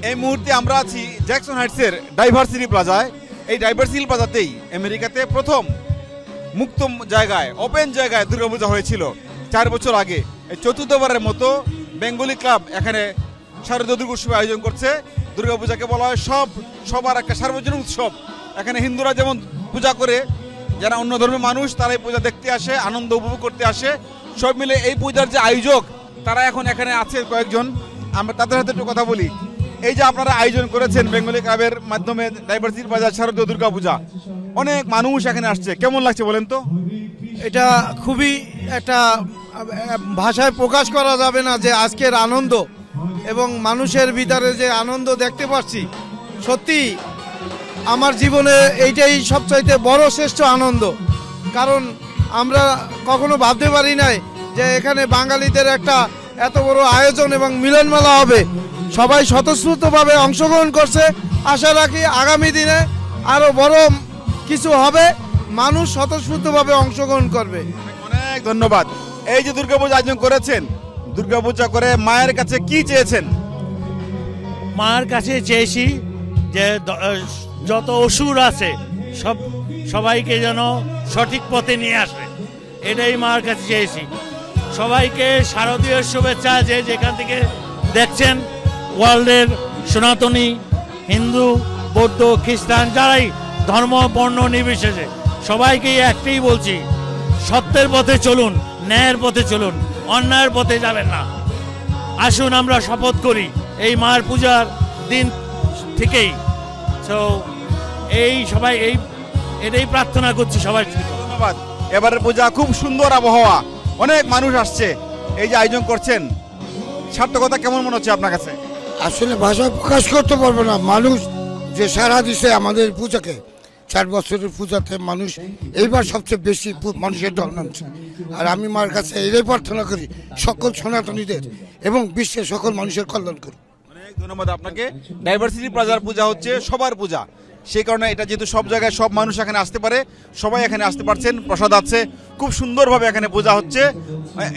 এই মুহূর্তে আমরা আছি জ্যাকসন হাইটসের ডাইভার্সিটি প্লাজায়। এই ডাইভার্সিটি প্লাজাতেই আমেরিকাতে প্রথম মুক্ত জায়গায়, ওপেন জায়গায় দুর্গাপূজা হয়েছিল 4 বছর আগে। এই চতুর্থবারের মতো বেঙ্গলি ক্লাব এখানে শারদীয় দুর্গোৎসবের আয়োজন করছে। দুর্গাপূজাকে বলা হয় সবার একটা সার্বজনীন উৎসব। এখানে হিন্দুরা যেমন পূজা করে, যারা অন্য ধর্মের মানুষ তারা এই পূজা দেখতে আসে, আনন্দ উপভোগ করতে আসে। সব মিলে এই পূজার যে আয়োজক তারা এখন এখানে আছে কয়েকজন, আমরা তাদের সাথে একটু কথা বলি। এই যে আপনারা আয়োজন করেছেন বেঙ্গলি ক্লাবের মাধ্যমে ডাইভার্সিটি প্লাজা শারদীয় দুর্গাপূজা, অনেক মানুষ এখানে আসছে, কেমন লাগছে বলেন তো? এটা খুবই একটা ভাষায় প্রকাশ করা যাবে না যে আজকের আনন্দ এবং মানুষের ভিতরে যে আনন্দ দেখতে পাচ্ছি, সত্যি আমার জীবনে এইটাই সবচাইতে বড় শ্রেষ্ঠ আনন্দ। কারণ আমরা কখনো ভাবতে পারি নাই যে এখানে বাঙালিদের একটা এত বড় আয়োজন এবং মিলন মেলা হবে। সবাই স্বতঃস্ফূর্তভাবে অংশগ্রহণ করছে। আশা রাখি আগামী দিনে আরো বড় কিছু হবে, মানুষ স্বতঃস্ফূর্তভাবে অংশগ্রহণ করবে। অনেক ধন্যবাদ। এই যে দুর্গাপূজা আয়োজন করেছেন, দুর্গাপূজা করে মায়ের কাছে কি চেয়েছেন? মায়ের কাছে চেয়েছি যে যত অসুর আছে সবাইকে যেন সঠিক পথে নিয়ে আসে, এটাই মায়ের কাছে চেয়েছি। সবাইকে শারদীয় শুভেচ্ছা। যে যেখান থেকে দেখছেন ওয়ার্ল্ডের সনাতনী, হিন্দু, বৌদ্ধ, খ্রিস্টান, যারাই ধর্ম বর্ণ নির্বিশেষে সবাইকেই একটাই বলছি, সত্যের পথে চলুন, ন্যায়ের পথে চলুন, অন্যায়ের পথে যাবেন না। আসুন আমরা শপথ করি এই মায়ের পূজার দিন থেকেই। তো এটাই প্রার্থনা করছি সবাই। ধন্যবাদ। এবারের পূজা খুব সুন্দর আবহাওয়া, অনেক মানুষ আসছে। এই যে আয়োজন করছেন, সার্থকতা কেমন মনে হচ্ছে আপনার কাছে? আসলে ভাষায় প্রকাশ করতে পারবো না। মানুষ যে সারা দিছে আমাদের পূজাকে, 4 বছরের পূজাতে মানুষ এইবার সবচেয়ে বেশি মানুষের ঢল নামছে। আর আমি মার কাছে এটাই প্রার্থনা করি সকল সনাতনীদের এবং বিশ্বের সকল মানুষের কল্যাণ করি। অনেক ধন্যবাদ আপনাকে। ডাইভার্সিটি প্লাজার পূজা হচ্ছে সবার পূজা, সেই কারণে এটা যেহেতু সব জায়গায় সব মানুষ এখানে আসতে পারে, সবাই এখানে আসতে পারছেন। প্রসাদ আছে, খুব সুন্দরভাবে এখানে পূজা হচ্ছে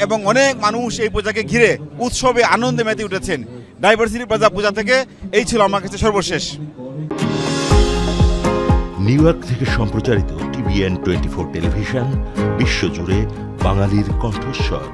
এবং অনেক মানুষ এই পূজাকে ঘিরে উৎসবে আনন্দে মেতে উঠেছেন। ডাইভার্সিটি প্লাজা পূজা থেকে এই ছিল আমার কাছে সর্বশেষ। নিউ ইয়র্ক থেকে সম্প্রচারিত TVN 24 টেলিভিশন, বিশ্বজুড়ে বাঙালির কণ্ঠস্বর।